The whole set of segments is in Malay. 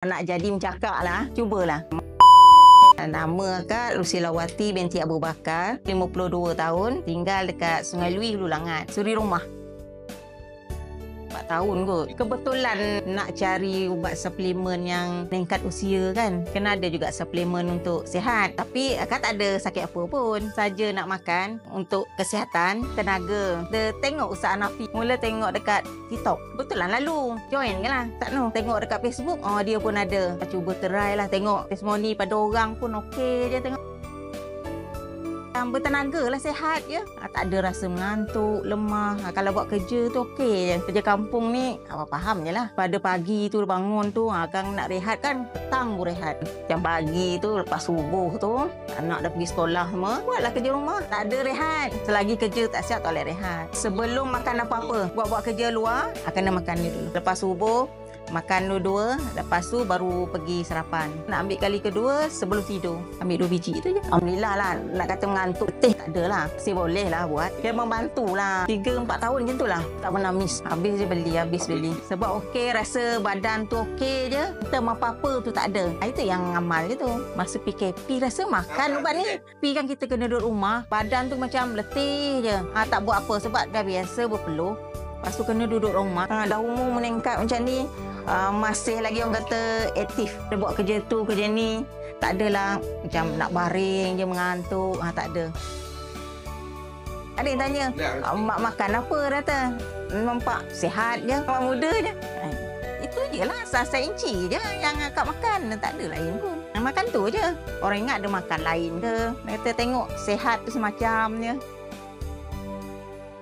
Nak jadi mencakap lah, cubalah. Nama Kak Lusilawati binti Abu Bakar, 52 tahun, tinggal dekat Sungai Lui, Hulu Langat, suri rumah. 4 tahun kot. Kebetulan nak cari ubat suplemen yang meningkat usia kan. Kena ada juga suplemen untuk sihat. Tapi Kak tak ada sakit apa pun. Saja nak makan untuk kesihatan, tenaga. Dia tengok Ustaz Hanafi. Mula tengok dekat TikTok. Kebetulan lalu. Join kan lah. Tak no. Tengok dekat Facebook. Oh, dia pun ada. Cuba try lah. Tengok testimoni pada orang pun okey je tengok. Bertenaga lah, sihat je. Tak ada rasa mengantuk, lemah. Kalau buat kerja tu okey je. Kerja kampung ni, awak faham je lah. Pada pagi tu bangun tu, kan nak rehat kan, petang pun rehat. Macam pagi tu, lepas subuh tu, anak dah pergi sekolah semua, buatlah kerja rumah. Tak ada rehat. Selagi kerja tak siap, tak boleh rehat. Sebelum makan apa-apa, buat-buat kerja luar, kena makan dia dulu. Lepas subuh, makan dua-dua, lepas tu baru pergi sarapan. Nak ambil kali kedua sebelum tidur. Ambil 2 biji tu je. Alhamdulillah lah, nak kata mengantuk, tak ada lah. Masih boleh lah buat. Dia membantu lah. 3-4 tahun macam tu lah. Tak pernah miss. Habis beli. Sebab okey, rasa badan tu okey je. Kita apa-apa tu tak ada. Itu yang amal je tu. Masa PKP rasa makan ubat ni. Tapi kan kita kena duduk rumah. Badan tu macam letih je. Tak buat apa sebab dah biasa berpeluh. Lepas tu kena duduk rumah. Dah umur meningkat macam ni. Masih lagi orang kata aktif. Dia buat kerja tu, kerja ni. Tak adalah macam nak baring je mengantuk. Tak ada. Ada yang tanya, mak makan apa kata? Nampak sihat je, orang muda je. Itu je lah, sasa inci je yang akak makan. Tak ada lain pun. Makan tu je. Orang ingat ada makan lain ke. Kata tengok sihat tu semacamnya.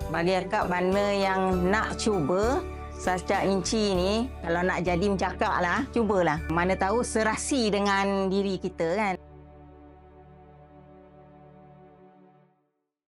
Bagi akak mana yang nak cuba, Saca Inci ni, kalau nak jadi mencakap lah, cubalah. Mana tahu serasi dengan diri kita kan.